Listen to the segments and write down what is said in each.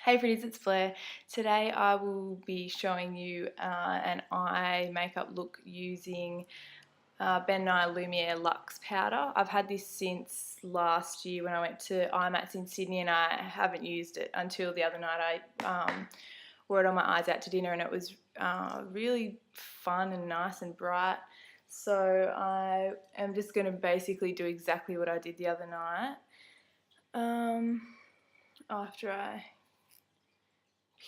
Hey pretties, it's Blair. Today I will be showing you an eye makeup look using Ben Nye Lumiere Luxe Powder. I've had this since last year when I went to IMATS in Sydney, and I haven't used it until the other night. I wore it on my eyes out to dinner, and it was really fun and nice and bright. So I am just going to basically do exactly what I did the other night. After I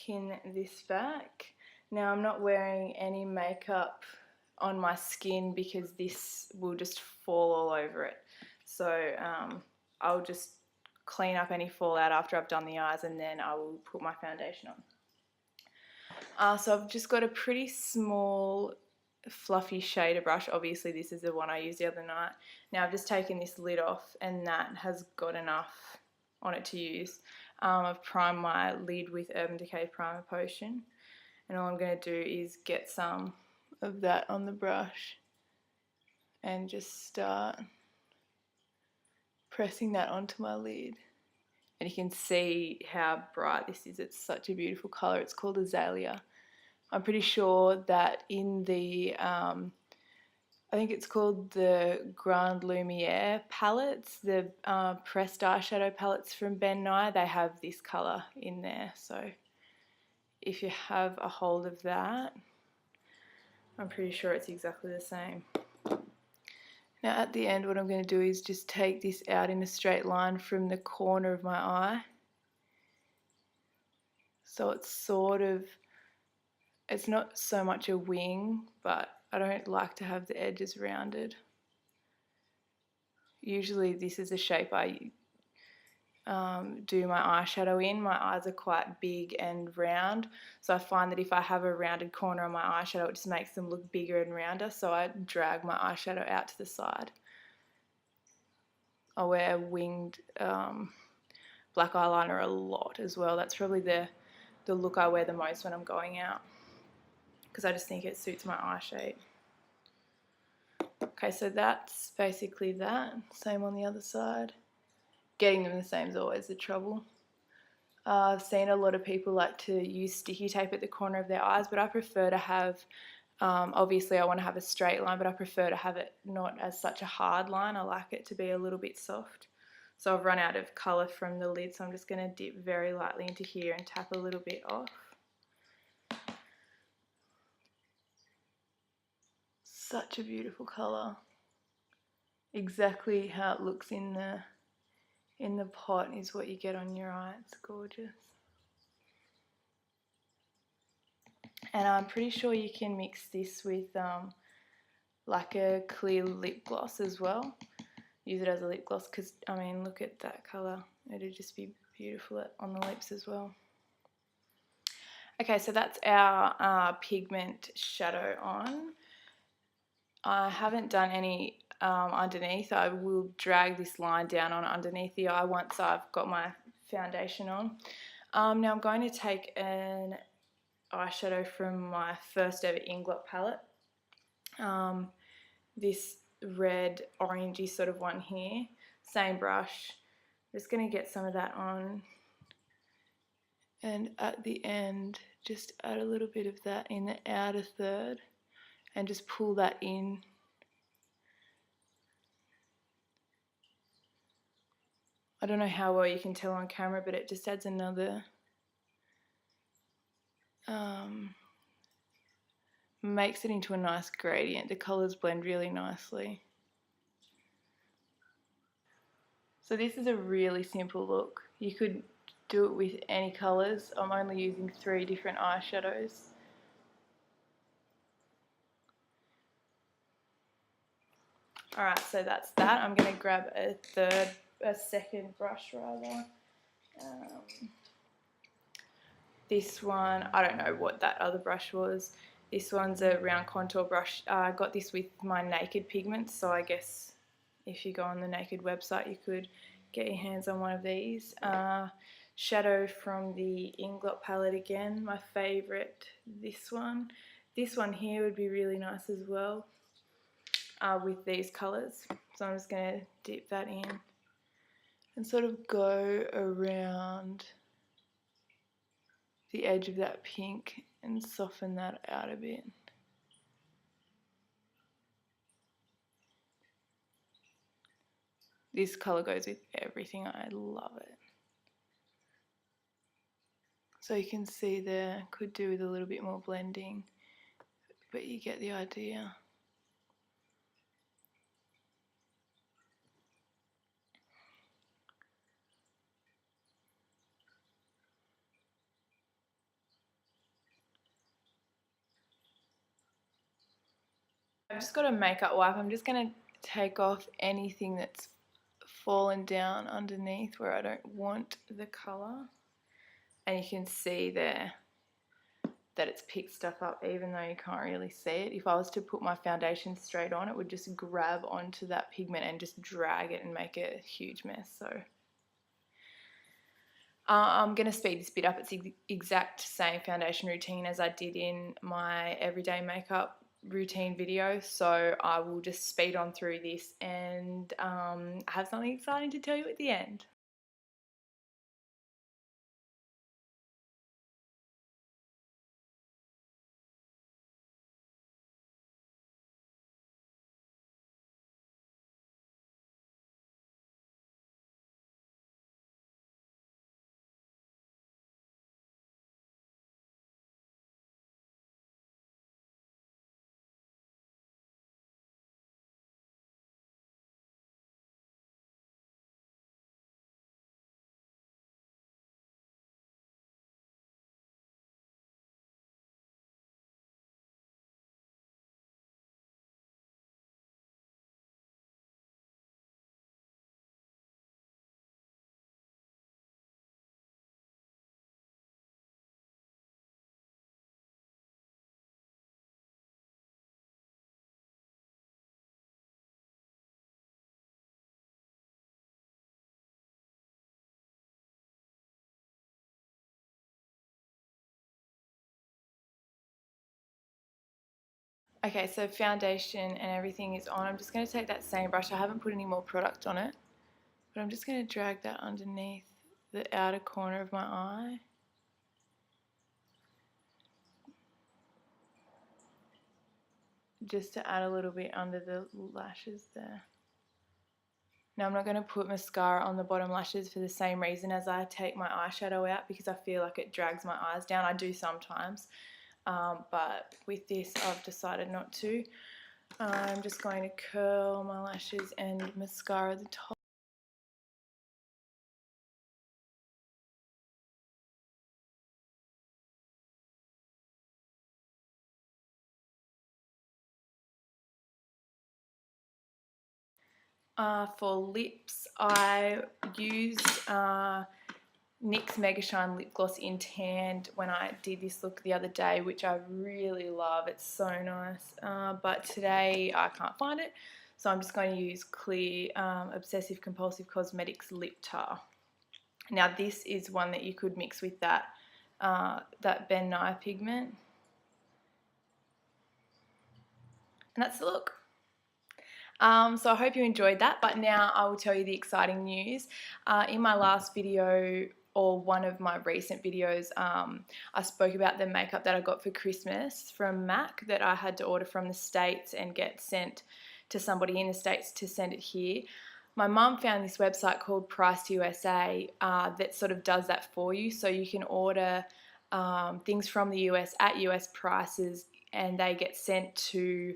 pin this back. Now I'm not wearing any makeup on my skin because this will just fall all over it. So I'll just clean up any fallout after I've done the eyes, and then I will put my foundation on. So I've just got a pretty small fluffy shader brush. Obviously this is the one I used the other night. Now I've just taken this lid off, and that has got enough on it to use. I've primed my lid with Urban Decay Primer Potion, and all I'm going to do is get some of that on the brush and just start pressing that onto my lid. And you can see how bright this is. It's such a beautiful colour. It's called Azalea. I'm pretty sure that in the I think it's called the Grand Lumiere palettes, the pressed eyeshadow palettes from Ben Nye, they have this colour in there. So if you have a hold of that, I'm pretty sure it's exactly the same. Now at the end, what I'm going to do is just take this out in a straight line from the corner of my eye. So it's it's not so much a wing, but I don't like to have the edges rounded. Usually this is the shape I do my eyeshadow in. My eyes are quite big and round, so I find that if I have a rounded corner on my eyeshadow, it just makes them look bigger and rounder, so I drag my eyeshadow out to the side. I wear winged black eyeliner a lot as well. That's probably the look I wear the most when I'm going out, because I just think it suits my eye shape. Okay, so that's basically that. Same on the other side. Getting them the same is always the trouble. I've seen a lot of people like to use sticky tape at the corner of their eyes, but I prefer to have, obviously I want to have a straight line, but I prefer to have it not as such a hard line. I like it to be a little bit soft. So I've run out of colour from the lid, so I'm just going to dip very lightly into here and tap a little bit off. Such a beautiful colour. Exactly how it looks in the pot is what you get on your eye. It's gorgeous. And I'm pretty sure you can mix this with like a clear lip gloss as well. Use it as a lip gloss, because I mean, look at that colour. It'd just be beautiful on the lips as well. Okay, so that's our pigment shadow on. I haven't done any underneath. I will drag this line down on underneath the eye once I've got my foundation on. Now I'm going to take an eyeshadow from my first ever Inglot palette. This red orangey sort of one here. Same brush. I'm just going to get some of that on, and at the end just add a little bit of that in the outer third and just pull that in. I don't know how well you can tell on camera, but it just adds another makes it into a nice gradient. The colours blend really nicely. So this is a really simple look. You could do it with any colours. I'm only using 3 different eyeshadows. Alright, so that's that. I'm going to grab a second brush rather. This one, I don't know what that other brush was. This one's a round contour brush. I got this with my Naked pigments, so I guess if you go on the Naked website you could get your hands on one of these. Shadow from the Inglot palette again, my favourite, this one. This one here would be really nice as well with these colours. So I'm just going to dip that in and sort of go around the edge of that pink and soften that out a bit. This colour goes with everything. I love it. So you can see there, could do with a little bit more blending, but you get the idea. I've just got a makeup wipe. I'm just going to take off anything that's fallen down underneath where I don't want the colour. And you can see there that it's picked stuff up even though you can't really see it. If I was to put my foundation straight on, it would just grab onto that pigment and just drag it and make a huge mess. So I'm going to speed this bit up. It's the exact same foundation routine as I did in my everyday makeup routine video, so I will just speed on through this and have something exciting to tell you at the end. Okay, so foundation and everything is on. I'm just going to take that same brush. I haven't put any more product on it, but I'm just going to drag that underneath the outer corner of my eye. Just to add a little bit under the lashes there. Now I'm not going to put mascara on the bottom lashes for the same reason as I take my eyeshadow out, because I feel like it drags my eyes down. I do sometimes, but with this I've decided not to. I'm just going to curl my lashes and mascara the top. For lips, I used NYX Mega Shine Lip Gloss in Tanned when I did this look the other day, which I really love. It's so nice. But today I can't find it, so I'm just going to use Clear Obsessive Compulsive Cosmetics Lip Tar. Now this is one that you could mix with that Ben Nye pigment. And that's the look. So I hope you enjoyed that, but now I will tell you the exciting news. In my last video, or one of my recent videos, I spoke about the makeup that I got for Christmas from MAC that I had to order from the States and get sent to somebody in the States to send it here. My mum found this website called Price USA that sort of does that for you, so you can order things from the US at US prices and they get sent to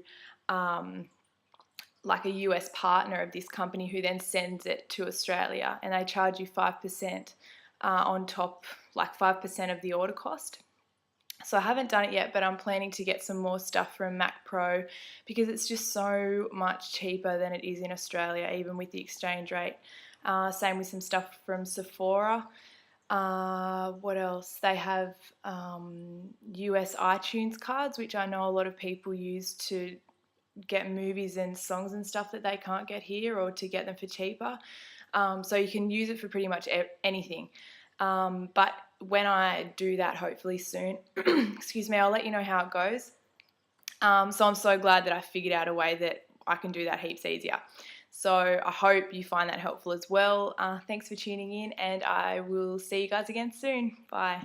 like a US partner of this company who then sends it to Australia, and they charge you 5% on top, like 5% of the order cost. So I haven't done it yet, but I'm planning to get some more stuff from MAC Pro because it's just so much cheaper than it is in Australia, even with the exchange rate. Same with some stuff from Sephora. What else? They have US iTunes cards, which I know a lot of people use to get movies and songs and stuff that they can't get here, or to get them for cheaper. So you can use it for pretty much anything. But when I do that, hopefully soon, excuse me, I'll let you know how it goes. So I'm so glad that I figured out a way that I can do that heaps easier. So I hope you find that helpful as well. Thanks for tuning in, and I will see you guys again soon. Bye.